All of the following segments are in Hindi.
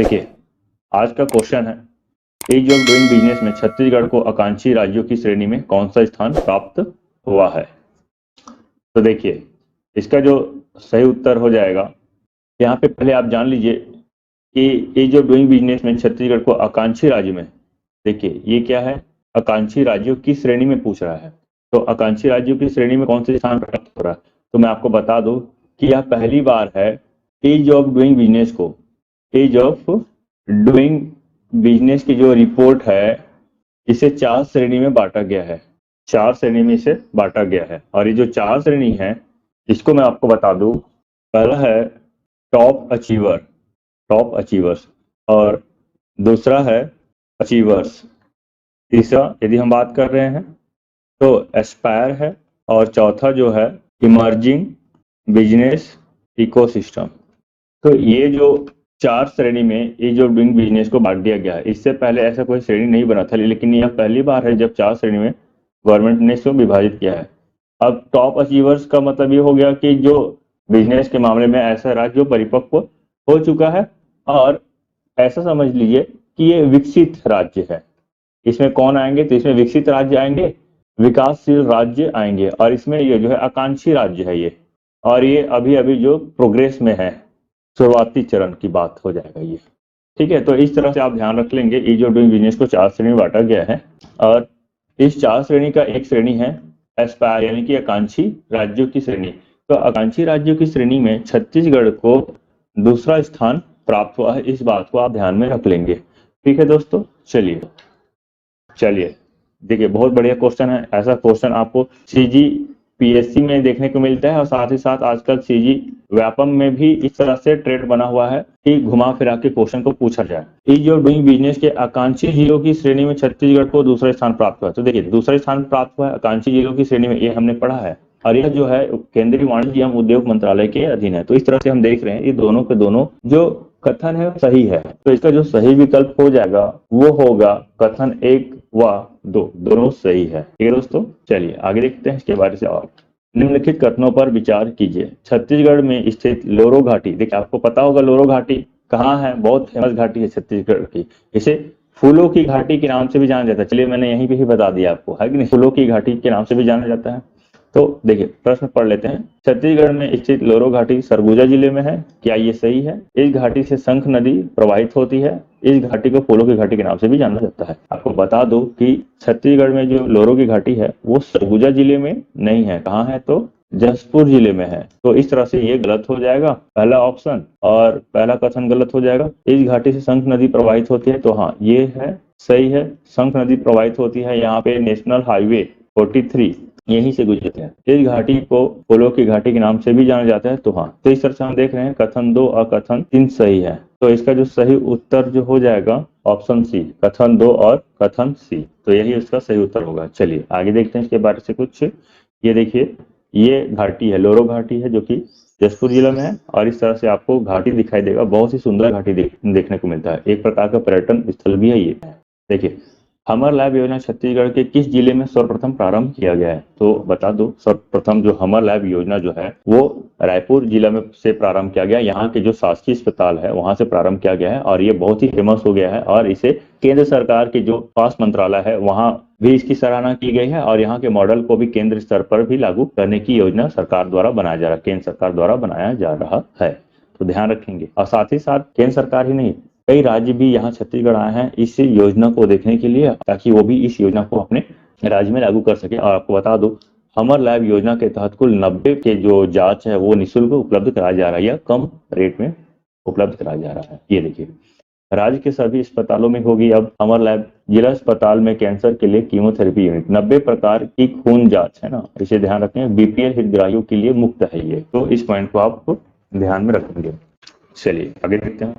देखिए, आज का क्वेश्चन है, एज ऑफ डूइंग बिजनेस में छत्तीसगढ़ को आकांक्षी राज्यों की श्रेणी में कौन सा स्थान प्राप्त हुआ है। तो देखिए, इसका जो सही उत्तर हो जाएगा, यहाँ पे पहले आप जान लीजिए कि एज ऑफ डूइंग बिजनेस में छत्तीसगढ़ को आकांक्षी राज्य में, देखिए ये क्या है, आकांक्षी राज्यों की श्रेणी में पूछ रहा है। तो आकांक्षी राज्यों की श्रेणी में कौन से स्थान प्राप्त हो रहा है, तो मैं आपको बता दूं कि यह पहली बार है एज ऑफ डूइंग बिजनेस को, एज ऑफ डूइंग बिजनेस की जो रिपोर्ट है इसे 4 श्रेणी में बांटा गया है, 4 श्रेणी में इसे बांटा गया है। और ये जो 4 श्रेणी है इसको मैं आपको बता दूं, पहला है टॉप अचीवर, टॉप अचीवर्स, और दूसरा है अचीवर्स, तीसरा यदि हम बात कर रहे हैं तो एस्पायर है, और चौथा जो है इमर्जिंग बिजनेस इकोसिस्टम। तो ये जो 4 श्रेणी में एज ऑफ डूइंग बिजनेस को बांट दिया गया है। इससे पहले ऐसा कोई श्रेणी नहीं बना था, लेकिन यह पहली बार है जब 4 श्रेणी में गवर्नमेंट ने इसको विभाजित किया है। अब टॉप अचीवर्स का मतलब ये हो गया कि जो बिजनेस के मामले में ऐसा राज्य जो परिपक्व हो चुका है, और ऐसा समझ लीजिए कि ये विकसित राज्य है। इसमें कौन आएंगे, तो इसमें विकसित राज्य आएंगे, विकासशील राज्य आएंगे, और इसमें ये जो है आकांक्षी राज्य है ये, और ये अभी अभी जो प्रोग्रेस में है, शुरुआती चरण की बात हो जाएगा ये। ठीक है, तो इस तरह से आप ध्यान रख लेंगे। एज ऑफ डूइंग बिजनेस को 4 श्रेणी में बांटा गया है, और इस 4 श्रेणी का एक श्रेणी है एस्पायर यानी कि आकांक्षी राज्यों की श्रेणी। तो आकांक्षी राज्यों की श्रेणी में छत्तीसगढ़ को दूसरा स्थान प्राप्त हुआ है, इस बात को आप ध्यान में रख लेंगे। ठीक है दोस्तों, चलिए देखिए, बहुत बढ़िया क्वेश्चन है। ऐसा क्वेश्चन आपको सीजी पीएससी में देखने को मिलता है, और साथ ही साथ आजकल सीजी व्यापम में भी इस तरह से ट्रेंड बना हुआ है कि घुमा फिरा के क्वेश्चन को पूछा जाए। एज ऑफ डूइंग बिजनेस के आकांक्षी जिलों की श्रेणी में छत्तीसगढ़ को दूसरा स्थान प्राप्त हुआ है। तो देखिए, दूसरा स्थान प्राप्त हुआ है आकांक्षी जिलों की श्रेणी में, ये हमने पढ़ा है, और यह जो है केंद्रीय वाणिज्य एवं उद्योग मंत्रालय के अधीन है। तो इस तरह से हम देख रहे हैं ये दोनों के दोनों जो कथन है सही है। तो इसका जो सही विकल्प हो जाएगा वो होगा कथन 1 व 2, दोनों सही है। ठीक है दोस्तों, चलिए आगे देखते हैं इसके बारे से। और निम्नलिखित कथनों पर विचार कीजिए। छत्तीसगढ़ में स्थित लोरो घाटी, देखिए आपको पता होगा लोरो घाटी कहाँ है, बहुत फेमस घाटी है छत्तीसगढ़ की। इसे फूलों की घाटी के नाम से भी जाना जाता है। चलिए मैंने यहीं पे ही बता दिया आपको, है कि नहीं, फूलों की घाटी के नाम से भी जाना जाता है। तो देखिए प्रश्न पढ़ लेते हैं। छत्तीसगढ़ में स्थित लोरो घाटी सरगुजा जिले में है, क्या ये सही है? इस घाटी से शंख नदी प्रवाहित होती है। इस घाटी को फूलों की घाटी के नाम से भी जाना जाता है। आपको बता दो कि छत्तीसगढ़ में जो लोरो की घाटी है वो सरगुजा जिले में नहीं है, कहाँ है, तो जसपुर जिले में है। तो इस तरह से ये गलत हो जाएगा पहला ऑप्शन, और पहला कथन गलत हो जाएगा। इस घाटी से शंख नदी प्रवाहित होती है, तो हाँ ये है, सही है, शंख नदी प्रवाहित होती है। यहाँ पे नेशनल हाईवे 43 यहीं से गुजरते हैं। इस घाटी को फूलों की घाटी के नाम से भी जाना जाता है, तो हाँ। तो इस तरह से हम देख रहे हैं कथन 2 और कथन 3 सही है। तो इसका जो सही उत्तर जो हो जाएगा ऑप्शन सी, कथन 2 और कथन सी, तो यही उसका सही उत्तर होगा। चलिए आगे देखते हैं इसके बारे से कुछ। ये देखिए, ये घाटी है, लोरो घाटी है, जो कि जसपुर जिला में है, और इस तरह से आपको घाटी दिखाई देगा। बहुत ही सुंदर घाटी देखने को मिलता है, एक प्रकार का पर्यटन स्थल भी है ये। देखिए, हमर लैब योजना छत्तीसगढ़ के किस जिले में सर्वप्रथम प्रारंभ किया गया है? तो बता दो, सर्वप्रथम जो हमर लैब योजना जो है वो रायपुर जिला में से प्रारंभ किया गया। यहाँ के जो शासकीय अस्पताल है वहां से प्रारंभ किया गया है, और ये बहुत ही फेमस हो गया है, और इसे केंद्र सरकार के जो स्वास्थ्य मंत्रालय है वहां भी इसकी सराहना की गई है, और यहाँ के मॉडल को भी केंद्र स्तर पर भी लागू करने की योजना सरकार द्वारा बनाया जा रहा है, केंद्र सरकार द्वारा बनाया जा रहा है। तो ध्यान रखेंगे। और साथ ही साथ केंद्र सरकार ही नहीं, कई राज्य भी यहाँ छत्तीसगढ़ आए हैं इस योजना को देखने के लिए, ताकि वो भी इस योजना को अपने राज्य में लागू कर सके। और आपको बता दो, हमर लैब योजना के तहत कुल 90 के जो जांच है वो निःशुल्क उपलब्ध कराया जा रहा है, या कम रेट में उपलब्ध कराया जा रहा है। ये देखिए, राज्य के सभी अस्पतालों में होगी अब हमर लैब। जिला अस्पताल में कैंसर के लिए कीमोथेरेपी यूनिट, 90 प्रकार की खून जांच है ना, इसे ध्यान रखें। बीपीएल हितग्राहियों के लिए मुफ्त है ये, तो इस पॉइंट को आप ध्यान में रखेंगे। चलिए आगे देखते हैं।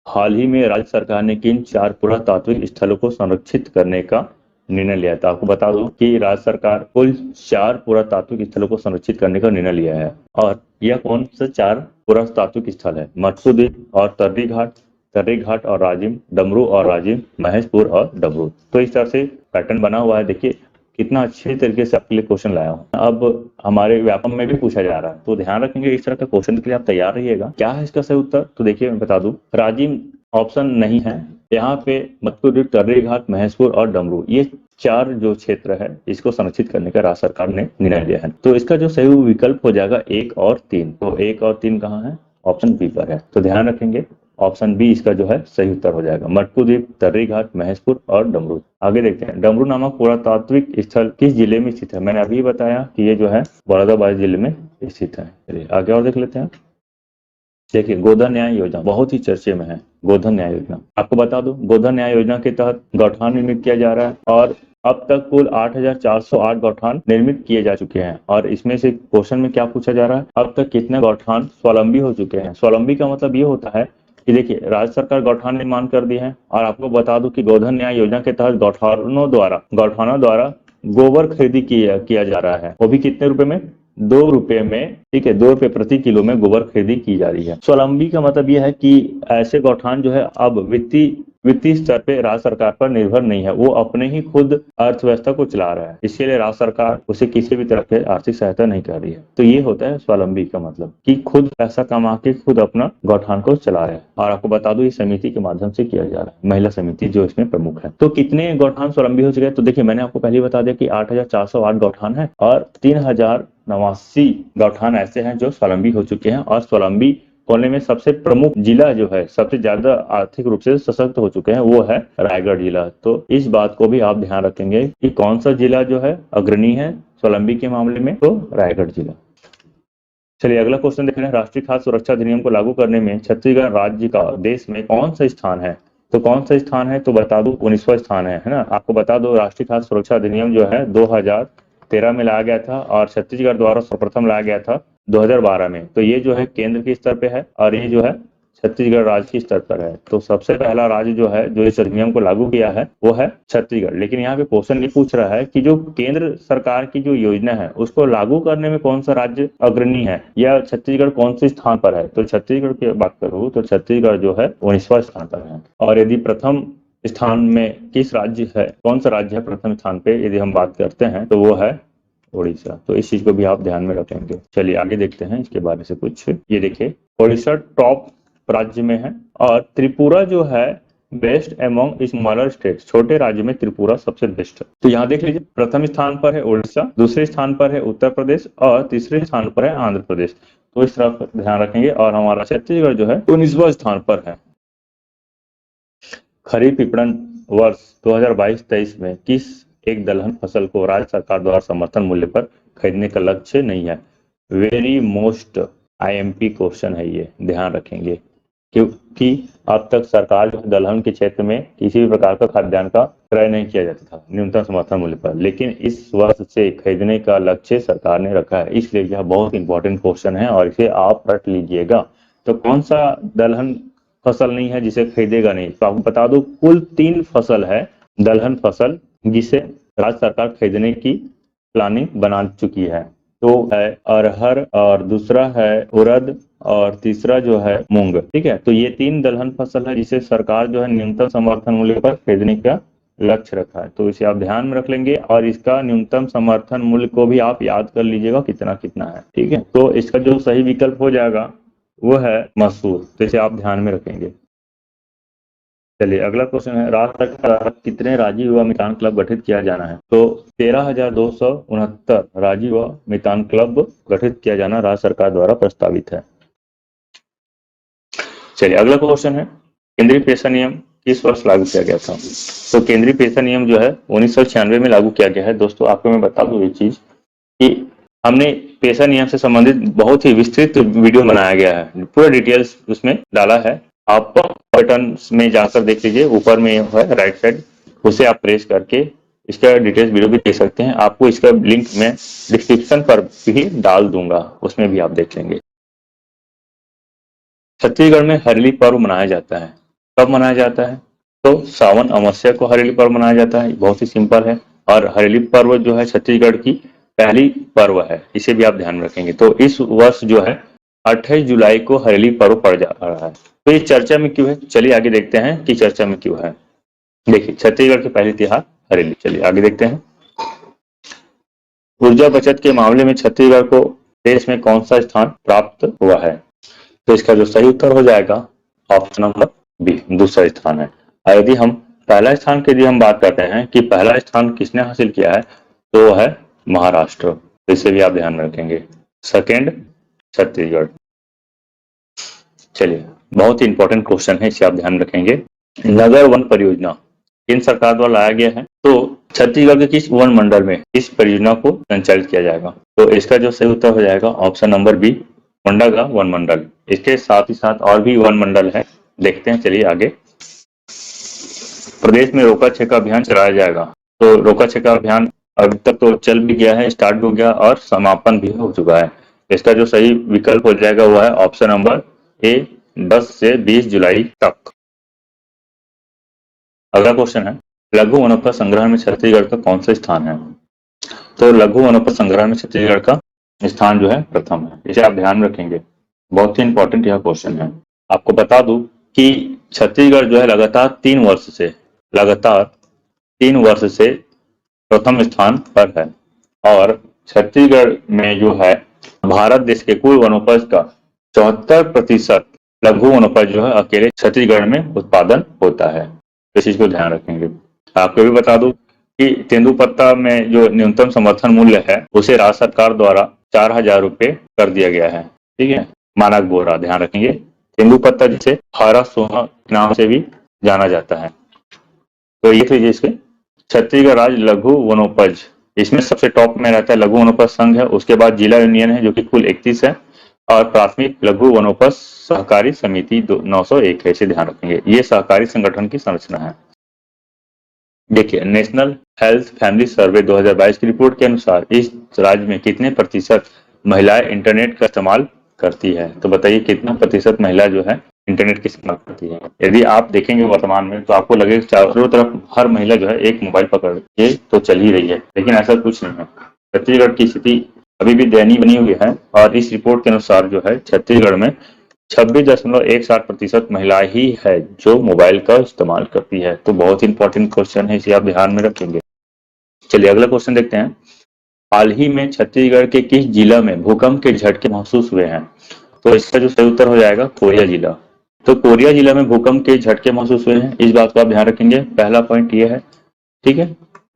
हाल ही में राज्य सरकार ने किन 4 पुरातात्विक स्थलों को संरक्षित करने का निर्णय लिया था? आपको बता दूं कि राज्य सरकार कुल 4 पुरातात्विक स्थलों को संरक्षित करने का निर्णय लिया है, और यह कौन सा 4 पुरातात्विक स्थल है? मत्स्यद्वीप और तर्री घाट और राजिम, डमरू और राजिम, महेशपुर और डमरू। तो इस तरह से पैटर्न बना हुआ है। देखिए, कितना अच्छे तरीके से आपके लिए क्वेश्चन लाया हूँ। अब हमारे व्यापम में भी पूछा जा रहा है, तो ध्यान रखेंगे इस तरह का क्वेश्चन के लिए आप तैयार रहिएगा। क्या है इसका सही उत्तर? तो देखिए मैं बता दूं, राजिम ऑप्शन नहीं है यहाँ पे। मत्कुद्वीप, तर्री घाट, महेशपुर और डमरू, ये 4 जो क्षेत्र है इसको संरक्षित करने का राज्य सरकार ने निर्णय लिया है। तो इसका जो सही विकल्प हो जाएगा 1 और 3। तो 1 और 3 कहाँ है? ऑप्शन बी पर है। तो ध्यान रखेंगे ऑप्शन बी इसका जो है सही उत्तर हो जाएगा। मटकुद्वीप, तर्री घाट, महेशपुर और डमरू। आगे देखते हैं, डमरू नामक पुरातात्विक स्थल किस जिले में स्थित है? मैंने अभी बताया कि ये जो है बलौदाबाद जिले में स्थित है। चलिए आगे और देख लेते हैं। देखिए, गोधन न्याय योजना बहुत ही चर्चे में है। गोधन न्याय योजना आपको बता दूं, गोधन न्याय योजना के तहत गौठान निर्मित किया जा रहा है और अब तक कुल 8,408 गौठान निर्मित किए जा चुके हैं। और इसमें से क्वेश्चन में क्या पूछा जा रहा है, अब तक कितने गौठान स्वावलंबी हो चुके हैं? स्वावलंबी का मतलब ये होता है कि देखिए, राज्य सरकार गौठान निर्माण कर दी है और आपको बता दूं कि गोधन न्याय योजना के तहत गौठानों द्वारा गोबर खरीदी किया जा रहा है, वो भी कितने रुपए में? 2 रुपए में। ठीक है, 2 रुपए प्रति किलो में गोबर खरीदी की जा रही है। स्वावलंबी का मतलब यह है कि ऐसे गौठान जो है अब वित्तीय स्तर पे राज्य सरकार पर निर्भर नहीं है, वो अपने ही खुद अर्थव्यवस्था को चला रहा है। इसके लिए राज्य सरकार उसे किसी भी तरह की आर्थिक सहायता नहीं कर रही है। तो ये होता है स्वावलंबी का मतलब, कि खुद पैसा कमा के खुद अपना गौठान को चला रहे हैं। और आपको बता दूं, इस समिति के माध्यम से किया जा रहा है, महिला समिति जो इसमें प्रमुख है। तो कितने गौठान स्वावलंबी हो चुके हैं? तो देखिए, मैंने आपको पहले बता दिया कि 8,408 गौठान है और 3,089 गौठान ऐसे हैं जो स्वावलंबी हो चुके हैं। और स्वावलंबी होने में सबसे प्रमुख जिला जो है, सबसे ज्यादा आर्थिक रूप से सशक्त हो चुके हैं, वो है रायगढ़ जिला। तो इस बात को भी आप ध्यान रखेंगे कि कौन सा जिला जो है अग्रणी है स्वावलंबी के मामले में, तो रायगढ़ जिला। चलिए अगला क्वेश्चन देख रहे हैं, राष्ट्रीय खाद्य सुरक्षा अधिनियम को लागू करने में छत्तीसगढ़ राज्य का देश में कौन सा स्थान है? तो कौन सा स्थान है? तो बता दूं 19वां स्थान है ना। आपको बता दो, राष्ट्रीय खाद्य सुरक्षा अधिनियम जो है 2013 में लाया गया था और छत्तीसगढ़ द्वारा सर्वप्रथम लाया गया था 2012 में। तो ये जो है केंद्र के स्तर पे है और ये जो है छत्तीसगढ़ राज्य के स्तर पर है। तो सबसे पहला राज्य जो है जो इस अधिनियम को लागू किया है वो है छत्तीसगढ़। लेकिन यहाँ पे क्वेश्चन ये पूछ रहा है कि जो केंद्र सरकार की जो योजना है उसको लागू करने में कौन सा राज्य अग्रणी है या छत्तीसगढ़ कौन से स्थान पर है? तो छत्तीसगढ़ की बात करूँ तो छत्तीसगढ़ जो है 19वां स्थान पर है। और यदि प्रथम स्थान में किस राज्य है, कौन सा राज्य है प्रथम स्थान पे यदि हम बात करते हैं तो वो है उड़ीसा। तो इस चीज को भी आप ध्यान में रखेंगे। चलिए आगे देखते हैं इसके बारे से कुछ। ये देखिए, उड़ीसा टॉप राज्य में है और त्रिपुरा जो है बेस्ट एमोंग स्मॉलर स्टेट्स, छोटे राज्य में त्रिपुरा सबसे बेस्ट है। तो यहाँ देख लीजिए, प्रथम स्थान पर है उड़ीसा, दूसरे स्थान पर है उत्तर प्रदेश और तीसरे स्थान पर है आंध्र प्रदेश। तो इस तरह ध्यान रखेंगे। और हमारा छत्तीसगढ़ जो है 19वां स्थान पर है। खरीफ विपणन वर्ष 2022-23 में किस एक दलहन फसल को राज्य सरकार द्वारा समर्थन मूल्य पर खरीदने का लक्ष्य नहीं है? वेरी मोस्ट आईएमपी क्वेश्चन है ये, ध्यान रखेंगे। क्योंकि अब तक सरकार जो दलहन के क्षेत्र में किसी भी प्रकार का खाद्यान्न का क्रय नहीं किया जाता था न्यूनतम समर्थन मूल्य पर, लेकिन इस वर्ष से खरीदने का लक्ष्य सरकार ने रखा है। इसलिए यह बहुत इंपॉर्टेंट क्वेश्चन है और इसे आप रट लीजिएगा। तो कौन सा दलहन फसल नहीं है जिसे खरीदेगा नहीं? तो आपको बता दो, कुल 3 फसल है दलहन फसल जिसे राज्य सरकार खरीदने की प्लानिंग बना चुकी है। तो है अरहर और दूसरा है उड़द और तीसरा जो है मूंग। ठीक है, तो ये 3 दलहन फसल है जिसे सरकार जो है न्यूनतम समर्थन मूल्य पर खरीदने का लक्ष्य रखा है। तो इसे आप ध्यान में रख लेंगे और इसका न्यूनतम समर्थन मूल्य को भी आप याद कर लीजिएगा कितना कितना है। ठीक है, तो इसका जो सही विकल्प हो जाएगा वो है मसूर। तो इसे आप ध्यान में रखेंगे। चलिए अगला क्वेश्चन है, राज्य सरकार कितने राजीव युवा मितान क्लब गठित किया जाना है? तो 13,269 राजीव युवा मितान क्लब गठित किया जाना राज्य सरकार द्वारा प्रस्तावित है। चलिए अगला क्वेश्चन है, केंद्रीय पेशा नियम किस वर्ष लागू किया गया था? तो केंद्रीय पेशा नियम जो है 1996 में लागू किया गया है। दोस्तों आपको मैं बता दूं ये चीज कि हमने पेशा नियम से संबंधित बहुत ही विस्तृत वीडियो बनाया गया है, पूरा डिटेल्स उसमें डाला है। आप बटन में जाकर देख लीजिए, ऊपर में है राइट साइड, उसे आप प्रेस करके इसका डिटेल्स वीडियो भी देख सकते हैं। आपको इसका लिंक मैं डिस्क्रिप्शन पर भी डाल दूंगा, उसमें भी आप देख लेंगे। छत्तीसगढ़ में हरेली पर्व मनाया जाता है, कब मनाया जाता है? तो सावन अमावस्या को हरेली पर्व मनाया जाता है, बहुत ही सिंपल है। और हरेली पर्व जो है छत्तीसगढ़ की पहली पर्व है, इसे भी आप ध्यान में रखेंगे। तो इस वर्ष जो है 28 जुलाई को हरेली पर्व पड़ जा रहा है। तो ये चर्चा में क्यों है? चलिए आगे देखते हैं कि चर्चा में क्यों है। देखिए, छत्तीसगढ़ के पहले त्योहार हरेली। चलिए आगे देखते हैं। ऊर्जा बचत के मामले में छत्तीसगढ़ को देश में कौन सा स्थान प्राप्त हुआ है? तो इसका जो सही उत्तर हो जाएगा ऑप्शन नंबर बी, दूसरा स्थान है। और यदि हम पहला स्थान की यदि हम बात करते हैं कि पहला स्थान किसने हासिल किया है, तो वो है महाराष्ट्र। तो इसे भी आप ध्यान में रखेंगे। सेकेंड छत्तीसगढ़। चलिए, बहुत ही इंपॉर्टेंट क्वेश्चन है, इसे आप ध्यान रखेंगे। नगर वन परियोजना केंद्र सरकार द्वारा लाया गया है, तो छत्तीसगढ़ के किस वन मंडल में इस परियोजना को संचालित किया जाएगा? तो इसका जो सही उत्तर हो जाएगा ऑप्शन नंबर बी, कोंडागांव वन मंडल। इसके साथ ही साथ और भी वन मंडल है, देखते हैं। चलिए आगे। प्रदेश में रोका छेका अभियान चलाया जाएगा। तो रोका छेका अभियान अभी तक तो चल भी गया है, स्टार्ट भी हो गया और समापन भी हो चुका है। इसका जो सही विकल्प हो जाएगा वो है ऑप्शन नंबर ए, 10 से 20 जुलाई तक। अगला क्वेश्चन है, लघु वनोपज संग्रहण में छत्तीसगढ़ का कौन सा स्थान है? तो लघु वनोपज संग्रहण में छत्तीसगढ़ का स्थान जो है प्रथम है। इसे आप ध्यान रखेंगे, बहुत ही इंपॉर्टेंट यह क्वेश्चन है। आपको बता दूं कि छत्तीसगढ़ जो है लगातार 3 वर्ष से प्रथम स्थान पर है। और छत्तीसगढ़ में जो है भारत देश के कुल वनोपज का 74% लघु वनोपज जो है अकेले छत्तीसगढ़ में उत्पादन होता है। इस चीज को ध्यान रखेंगे। आपको भी बता दूं कि तेंदुपत्ता में जो न्यूनतम समर्थन मूल्य है उसे राज्य सरकार द्वारा 4,000 रुपये कर दिया गया है। ठीक है, मानक बोरा, ध्यान रखेंगे। तेंदुपत्ता जिसे हरा सोहा नाम से भी जाना जाता है। तो ये लीजिए इसके छत्तीसगढ़ राज्य लघु वनोपज, इसमें सबसे टॉप में रहता है लघु वनोपज संघ है, उसके बाद जिला यूनियन है जो कि कुल 31 है, और प्राथमिक लघु वनोपज सहकारी समिति 901 है। इसे ध्यान रखेंगे, ये सहकारी संगठन की संरचना है। देखिए, नेशनल हेल्थ फैमिली सर्वे 2022 की रिपोर्ट के अनुसार इस राज्य में कितने प्रतिशत महिलाएं इंटरनेट का इस्तेमाल करती है? तो बताइए कितना प्रतिशत महिला जो है इंटरनेट का इस्तेमाल करती है? यदि आप देखेंगे वर्तमान में तो आपको लगेगा चारों तरफ हर महिला जो है एक मोबाइल पकड़ के तो चल ही रही है, लेकिन ऐसा कुछ नहीं है। छत्तीसगढ़ की स्थिति अभी भी दयनीय बनी हुई है, और इस रिपोर्ट के अनुसार जो है छत्तीसगढ़ में 26.17% महिलाएं ही है जो मोबाइल का इस्तेमाल करती है। तो बहुत इंपॉर्टेंट क्वेश्चन है, इसे आप ध्यान में रखेंगे। चलिए अगला क्वेश्चन देखते हैं। हाल ही में छत्तीसगढ़ के किस जिला में भूकंप के झटके महसूस हुए हैं? तो इसका जो सही उत्तर हो जाएगा कोरिया जिला। तो कोरिया जिला में भूकंप के झटके महसूस हुए हैं, इस बात को आप ध्यान रखेंगे। पहला पॉइंट ये है, ठीक है।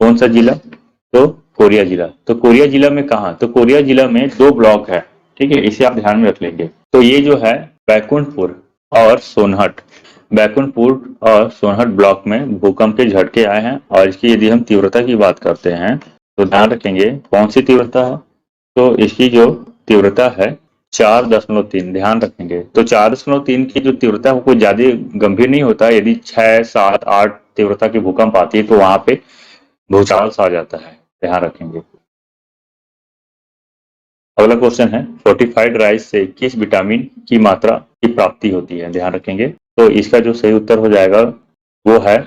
कौन सा जिला? तो कोरिया जिला। तो कोरिया जिला में कहा? तो कोरिया जिला में 2 ब्लॉक है, ठीक है, इसे आप ध्यान में रख लेंगे। तो ये जो है बैकुंठपुर और सोनहट, बैकुंठपुर और सोनहट ब्लॉक में भूकंप के झटके आए हैं। और इसकी यदि हम तीव्रता की बात करते हैं तो ध्यान रखेंगे कौन सी तीव्रता है? तो इसकी जो तीव्रता है 4.3, ध्यान रखेंगे। तो 4.3 की जो तीव्रता है वो कोई ज्यादा गंभीर नहीं होता। यदि 6, 7, 8 तीव्रता की भूकंप आती है तो वहां पे भूचाल सा आ जाता है, ध्यान रखेंगे। अगला क्वेश्चन है, फोर्टिफाइड राइस से किस विटामिन की मात्रा की प्राप्ति होती है? ध्यान रखेंगे। तो इसका जो सही उत्तर हो जाएगा वो है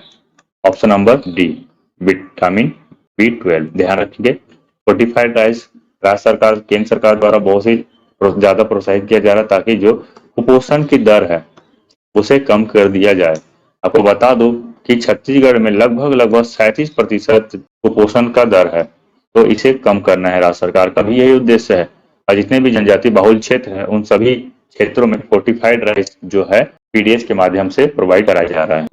option number D, vitamin B12। ध्यान रखेंगे, फोर्टिफाइड राइस राज्य सरकार, केंद्र सरकार द्वारा बहुत ही ज्यादा प्रोत्साहित किया जा रहा है ताकि जो कुपोषण की दर है उसे कम कर दिया जाए। आपको बता दो कि छत्तीसगढ़ में लगभग 37% कुपोषण का दर है, तो इसे कम करना है राज्य सरकार का भी यही उद्देश्य है। और जितने भी जनजाति बाहुल क्षेत्र है उन सभी क्षेत्रों में फोर्टिफाइड राइस जो है PDS के माध्यम से प्रोवाइड कराया जा रहा है।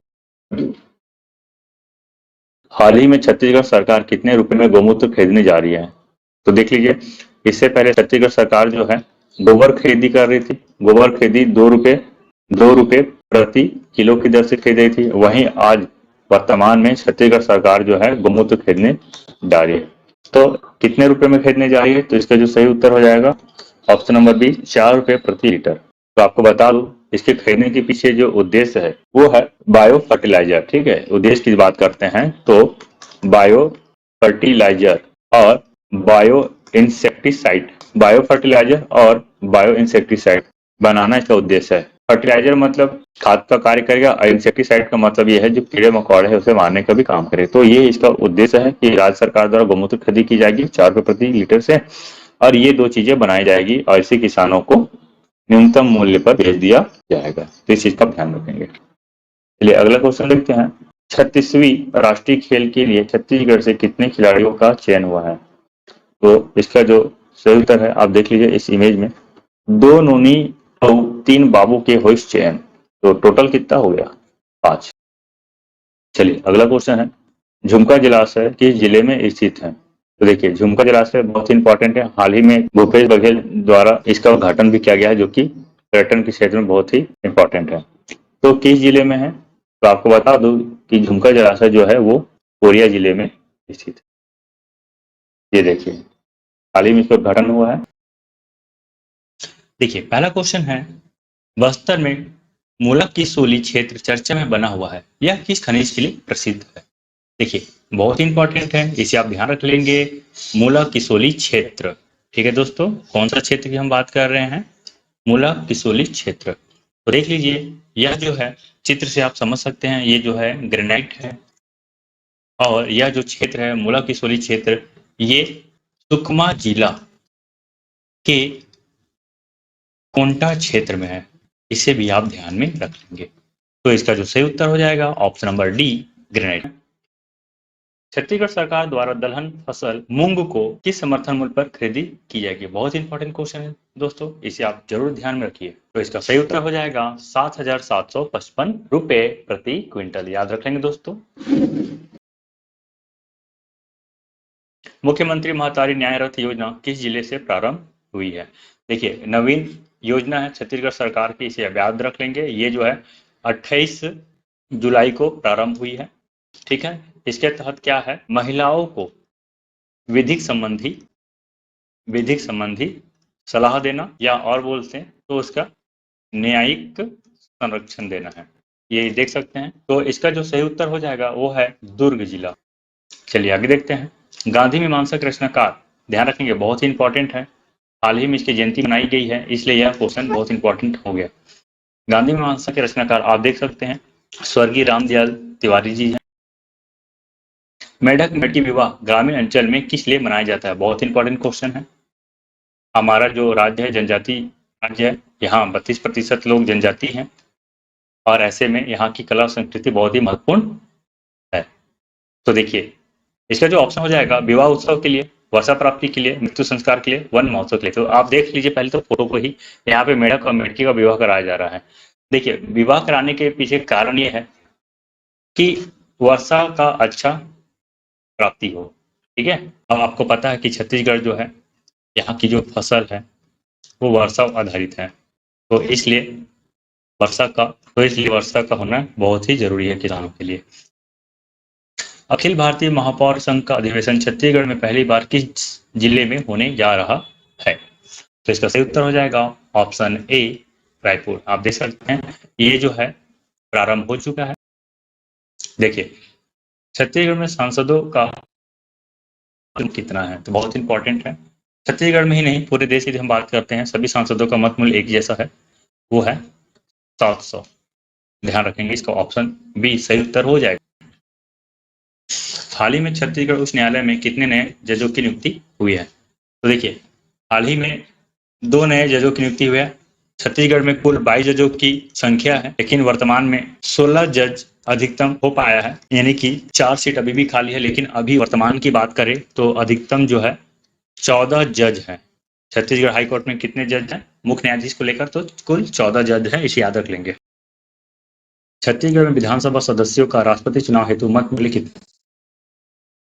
हाल ही में छत्तीसगढ़ सरकार कितने रुपए में गौमूत्र खरीदने जा रही है? तो देख लीजिए, इससे पहले छत्तीसगढ़ सरकार जो है गोबर खरीदी कर रही थी। गोबर खरीदी 2 रुपए प्रति किलो की दर से खरीद रही थी। वहीं आज वर्तमान में छत्तीसगढ़ सरकार जो है गौमूत्र खरीदने जा रही है। तो कितने रुपए में खरीदने जा रही है? तो इसका जो सही उत्तर हो जाएगा ऑप्शन नंबर बी, 4 रुपए प्रति लीटर। तो आपको बता दूं इसके खरीदने के पीछे जो उद्देश्य है वो है बायो फर्टिलाइजर। ठीक है, उद्देश्य की बात करते हैं तो बायो फर्टिलाइजर और बायो इंसेक्टिसाइड, बायो फर्टिलाइजर और बायो इंसेक्टिसाइड बनाना इसका उद्देश्य है। फर्टिलाइजर मतलब खाद का कार्य करेगा, और इंसेक्टिसाइड का मतलब ये है जो कीड़े मकोड़े है उसे मारने का भी काम करे। तो ये इसका उद्देश्य है कि राज्य सरकार द्वारा गौमूत्र खरीदी की जाएगी 4 रुपए प्रति लीटर से, और ये 2 चीजें बनाई जाएगी और इसे किसानों को न्यूनतम मूल्य पर भेज दिया जाएगा। तो इस चीज का ध्यान रखेंगे। चलिए अगला क्वेश्चन देखते हैं। 36वीं राष्ट्रीय खेल के लिए छत्तीसगढ़ से कितने खिलाड़ियों का चयन हुआ है? तो इसका जो सही उत्तर है आप देख लीजिए इस इमेज में, 2 नोनी और 3 बाबू के होइस चयन, तो टोटल कितना हो गया 5। चलिए अगला क्वेश्चन है, झुमका जलाशय किस जिले में स्थित है? तो देखिए झुमका जलाशय बहुत इंपॉर्टेंट है, हाल ही में भूपेश बघेल द्वारा इसका उद्घाटन भी किया गया है, जो कि पर्यटन के क्षेत्र में बहुत ही इंपॉर्टेंट है। तो किस जिले में है? तो आपको बता दूं कि झुमका जलाशय जो है वो कोरिया जिले में स्थित है। ये देखिए हाल ही में इसका उद्घाटन हुआ है। देखिए पहला क्वेश्चन है, बस्तर में मूलक की सोली क्षेत्र चर्चा में बना हुआ है, यह किस खनिज के लिए प्रसिद्ध है? देखिए बहुत इंपॉर्टेंट है, इसे आप ध्यान रख लेंगे, मूलक किसोली क्षेत्र। ठीक है दोस्तों, कौन सा क्षेत्र की हम बात कर रहे हैं? मूलक किसोली क्षेत्र। तो देख लीजिए यह जो है चित्र से आप समझ सकते हैं, ये जो है ग्रेनाइट है, और यह जो क्षेत्र है मूलक किसोली क्षेत्र, ये सुकमा जिला के कोंटा क्षेत्र में है, इसे भी आप ध्यान में रख लेंगे। तो इसका जो सही उत्तर हो जाएगा option number D, granite. Chhattisgarh सरकार द्वारा दलहन फसल मूंग को किस समर्थन मूल्य पर खरीदी की जाएगी? बहुत इंपॉर्टेंट क्वेश्चन है दोस्तों, इसे आप जरूर ध्यान में रखिए। तो इसका सही उत्तर हो जाएगा 7,755 रुपए प्रति क्विंटल, याद रख लेंगे दोस्तों। मुख्यमंत्री महतारी न्याय रथ योजना किस जिले से प्रारंभ हुई है? देखिए नवीन योजना है छत्तीसगढ़ सरकार की, इसे याद रख लेंगे। ये जो है 28 जुलाई को प्रारंभ हुई है। ठीक है, इसके तहत क्या है, महिलाओं को विधिक संबंधी सलाह देना, या और बोलते हैं तो उसका न्यायिक संरक्षण देना है, ये देख सकते हैं। तो इसका जो सही उत्तर हो जाएगा वो है दुर्ग जिला। चलिए आगे देखते हैं, गांधी मीमांसक रचनाकार, ध्यान रखेंगे बहुत ही इंपॉर्टेंट है, हाल ही में इसकी जयंती मनाई गई है, इसलिए यह क्वेश्चन बहुत इंपॉर्टेंट हो गया। गांधी मीमांसा के रचनाकार आप देख सकते हैं स्वर्गीय रामदयाल तिवारी जी हैं। मेढक मेढकी विवाह ग्रामीण अंचल में किस लिए मनाया जाता है? बहुत इंपॉर्टेंट क्वेश्चन है। हमारा जो राज्य है जनजाति राज्य है, यहाँ 32% लोग जनजाति हैं, और ऐसे में यहाँ की कला संस्कृति बहुत ही महत्वपूर्ण है। तो देखिए इसका जो ऑप्शन हो जाएगा, विवाह उत्सव के लिए, वर्षा प्राप्ति के लिए, मृत्यु संस्कार के लिए, वन महोत्सव के लिए। तो आप देख लीजिए पहले तो फोटो को ही, यहाँ पे मेढक और मेढकी का विवाह कराया जा रहा है। देखिए विवाह कराने के पीछे कारण ये है कि वर्षा का अच्छा प्राप्ति हो। ठीक है, अब आपको पता है कि छत्तीसगढ़ जो है, यहाँ की जो फसल है वो वर्षा आधारित है, तो इसलिए वर्षा का होना बहुत ही जरूरी है किसानों के लिए। अखिल भारतीय महापौर संघ का अधिवेशन छत्तीसगढ़ में पहली बार किस जिले में होने जा रहा है? तो इसका सही उत्तर हो जाएगा ऑप्शन ए, रायपुर। आप देख सकते हैं ये जो है प्रारंभ हो चुका है। देखिए छत्तीसगढ़ में सांसदों का कितना है, तो बहुत इंपॉर्टेंट है, छत्तीसगढ़ में ही नहीं पूरे देश की हम बात करते हैं, सभी सांसदों का मत मूल्य एक जैसा है, वो है 700। ध्यान रखेंगे, इसका ऑप्शन बी सही उत्तर हो जाएगा। हाल ही में छत्तीसगढ़ उच्च न्यायालय में कितने नए जजों की नियुक्ति हुई है? तो देखिए हाल ही में 2 नए जजों की नियुक्ति हुई है। छत्तीसगढ़ में कुल 22 जजों की संख्या है, लेकिन वर्तमान में 16 जज अधिकतम हो पाया है, यानी कि 4 सीट अभी भी खाली है, लेकिन अभी वर्तमान की बात करें तो अधिकतम जो है 14 जज हैं। छत्तीसगढ़ हाई कोर्ट में कितने जज हैं मुख्य न्यायाधीश को लेकर? तो कुल 14 जज हैं, इसे याद रख लेंगे। छत्तीसगढ़ में विधानसभा सदस्यों का राष्ट्रपति चुनाव हेतु मत मूल्य कितना?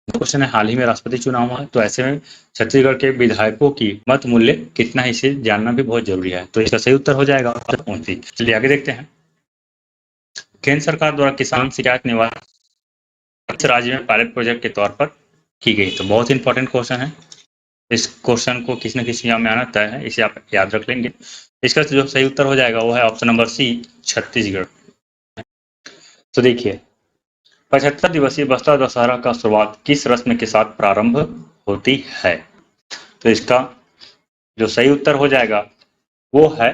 क्वेश्चन है, हाल ही में राष्ट्रपति चुनाव हुआ है, तो ऐसे में छत्तीसगढ़ के विधायकों की मत मूल्य कितना है, इसे जानना भी बहुत जरूरी है। तो इसका सही उत्तर हो जाएगा 29। चलिए आगे देखते हैं, केंद्र सरकार द्वारा किसान शिकायत निवारण इस राज्य में पायलट प्रोजेक्ट के तौर पर की गई। तो बहुत इंपॉर्टेंट क्वेश्चन है, इस क्वेश्चन को किसी न किसी में आना तय है, इसे आप याद रख लेंगे। इसका जो सही उत्तर हो जाएगा वो है ऑप्शन नंबर सी, छत्तीसगढ़। तो देखिए 75 दिवसीय बस्तर दशहरा का शुरुआत किस रस्म के साथ प्रारंभ होती है? तो इसका जो सही उत्तर हो जाएगा वो है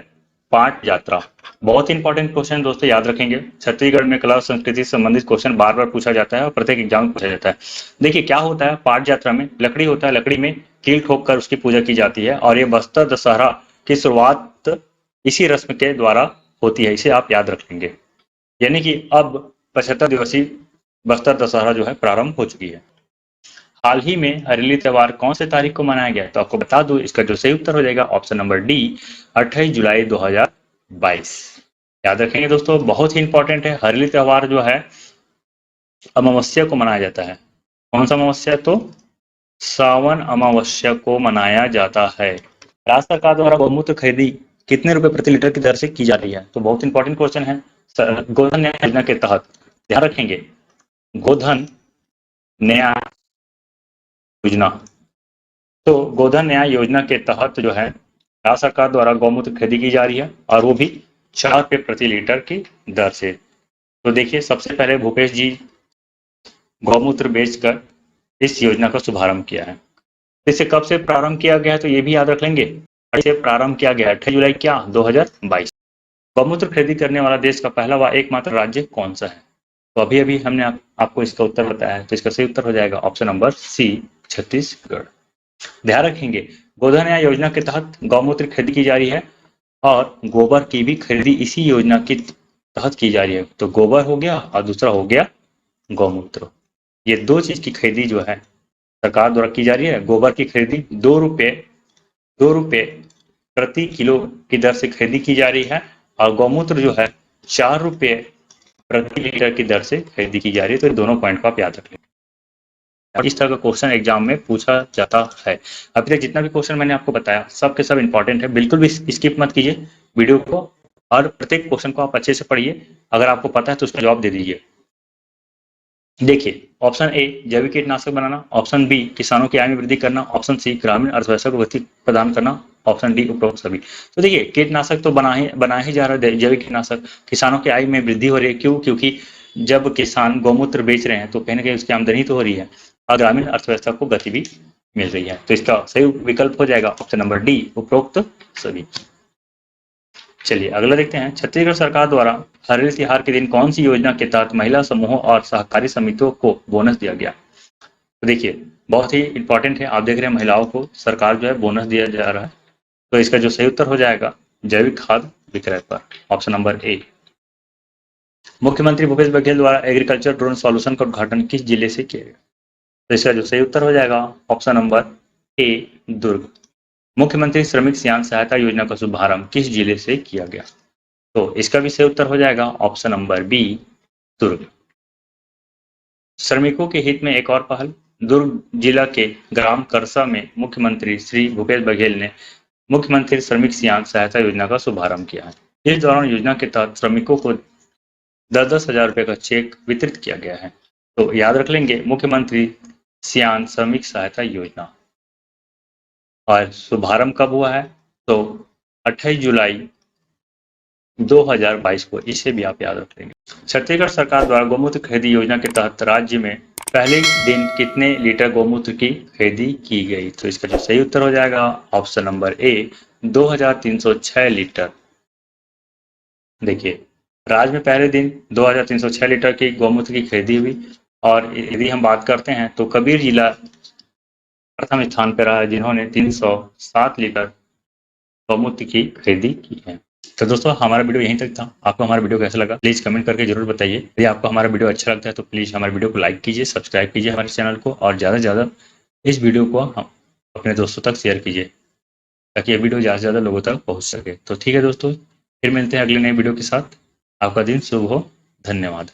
पाट यात्रा। बहुत इंपॉर्टेंट क्वेश्चन दोस्तों, याद रखेंगे, छत्तीसगढ़ में कला संस्कृति से संबंधित क्वेश्चन बार बार पूछा जाता है और प्रत्येक एग्जाम में पूछा जाता है। देखिए क्या होता है, पाट यात्रा में लकड़ी होता है, लकड़ी में कील ठोक कर उसकी पूजा की जाती है, और ये बस्तर दशहरा की शुरुआत इसी रस्म के द्वारा होती है, इसे आप याद रख लेंगे। यानी कि अब 75 दिवसीय बस्तर दशहरा जो है प्रारंभ हो चुकी है। हाल ही में हरेली त्योहार कौन से तारीख को मनाया गया? तो आपको बता दूं, इसका जो सही उत्तर हो जाएगा ऑप्शन नंबर डी, 28 जुलाई 2022। याद रखेंगे दोस्तों, बहुत ही इंपॉर्टेंट है। हरेली त्योहार जो है अमावस्या को मनाया जाता है। कौन सा अमावस्या? तो सावन अमावस्या को मनाया जाता है। राज्य सरकार द्वारा गौमूत्र खरीदी कितने रुपए प्रति लीटर की दर से की जा रही है? तो बहुत इंपॉर्टेंट क्वेश्चन है। गोधन न्याय योजना के तहत, ध्यान रखेंगे, गोधन न्याय योजना, तो गोधन न्याय योजना के तहत जो है राज्य सरकार द्वारा गौमूत्र खरीदी की जा रही है, और वो भी 4 रुपए प्रति लीटर की दर से। तो देखिए, सबसे पहले भूपेश जी गौमूत्र बेचकर इस योजना का शुभारंभ किया है। इसे कब से प्रारंभ किया गया है? तो ये भी याद रख लेंगे, इसे प्रारंभ किया गया 28 जुलाई क्या 2022। गौमूत्र खरीदी करने वाला देश का पहला व एकमात्र राज्य कौन सा है? तो अभी अभी हमने आपको इसका उत्तर बताया है, तो इसका सही उत्तर हो जाएगा ऑप्शन नंबर सी, छत्तीसगढ़। ध्यान रखेंगे, गोधन न्याय योजना के तहत गौमूत्र खरीदी की जा रही है, और गोबर की भी खरीदी इसी योजना के तहत की जा रही है। तो गोबर हो गया और दूसरा हो गया गौमूत्र। ये दो चीज की खरीदी जो है सरकार द्वारा की जा रही है। गोबर की खरीदी 2 रुपए प्रति किलो की दर से खरीदी की जा रही है, और गौमूत्र जो है 4 रुपए प्रति लीटर की दर से खरीदी की जा रही है। तो ये दोनों पॉइंट को आप याद रख लें, और इस तरह का क्वेश्चन एग्जाम में पूछा जाता है। अभी तक जितना भी क्वेश्चन मैंने आपको बताया सब के सब इंपॉर्टेंट है, बिल्कुल भी स्किप मत कीजिए वीडियो को, और प्रत्येक क्वेश्चन को आप अच्छे से पढ़िए। अगर आपको पता है तो उसका जवाब दे दीजिए। देखिए, ऑप्शन ए जैविक कीटनाशक बनाना, ऑप्शन बी किसानों की आय में वृद्धि करना, ऑप्शन सी ग्रामीण अर्थव्यवस्था को गति प्रदान करना, ऑप्शन डी उपरोक्त सभी। तो देखिए, कीटनाशक तो बनाया ही जा रहा है, जैविक कीटनाशक। किसानों की आय में वृद्धि हो रही है, क्यों? क्योंकि जब किसान गौमूत्र बेच रहे हैं तो कहीं ना कहीं उसकी आमदनी तो हो रही है, और ग्रामीण अर्थव्यवस्था को गति भी मिल रही है। तो इसका सही विकल्प हो जाएगा ऑप्शन नंबर डी, उपरोक्त सभी। चलिए अगला देखते हैं, छत्तीसगढ़ सरकार द्वारा हरेली तिहार के दिन कौन सी योजना के तहत महिला समूहों और सहकारी समितियों को बोनस दिया गया? तो देखिए, बहुत ही इंपॉर्टेंट है। आप देख रहे हैं महिलाओं को सरकार जो है बोनस दिया जा रहा है। तो इसका जो सही उत्तर हो जाएगा जैविक खाद विक्रय पर, ऑप्शन नंबर ए। मुख्यमंत्री भूपेश बघेल द्वारा एग्रीकल्चर ड्रोन सॉल्यूशन का उद्घाटन किस जिले से किया गया? तो इसका जो सही उत्तर हो जाएगा ऑप्शन नंबर ए, दुर्ग। मुख्यमंत्री श्रमिक सियान सहायता योजना का शुभारंभ किस जिले से किया गया? तो इसका भी सही उत्तर हो जाएगा ऑप्शन नंबर बी, दुर्ग। श्रमिकों के हित में एक और पहल, दुर्ग जिला के ग्राम करसा में मुख्यमंत्री श्री भूपेश बघेल ने मुख्यमंत्री श्रमिक सियान सहायता योजना का शुभारंभ किया है। इस दौरान योजना के तहत श्रमिकों को 10,000 रुपए का चेक वितरित किया गया है। तो याद रख लेंगे, मुख्यमंत्री सियान श्रमिक सहायता योजना, और शुभारंभ कब हुआ है? तो 28 जुलाई 2022 को, इसे भी आप याद रख लेंगे। छत्तीसगढ़ सरकार द्वारा गौमूत्र खरीदी योजना के तहत राज्य में पहले दिन कितने लीटर गौमूत्र की खरीदी की गई? तो इसका जो सही उत्तर हो जाएगा ऑप्शन नंबर ए, 2306 लीटर। देखिए, राज्य में पहले दिन 2306 लीटर की गौमूत्र की खरीदी हुई, और यदि हम बात करते हैं तो कबीर जिला प्रथम स्थान पर रहा है, जिन्होंने 307 लीटर गौमूत्र की खरीदी की है। तो दोस्तों, हमारा वीडियो यहीं तक था। आपको हमारा वीडियो कैसा लगा प्लीज कमेंट करके जरूर बताइए। यदि आपको हमारा वीडियो अच्छा लगता है तो प्लीज हमारे वीडियो को लाइक कीजिए, सब्सक्राइब कीजिए हमारे चैनल को, और ज़्यादा से ज़्यादा इस वीडियो को हम अपने दोस्तों तक शेयर कीजिए, ताकि ये वीडियो ज़्यादा से ज़्यादा लोगों तक पहुँच सके। तो ठीक है दोस्तों, फिर मिलते हैं अगले नए वीडियो के साथ। आपका दिन शुभ हो। धन्यवाद।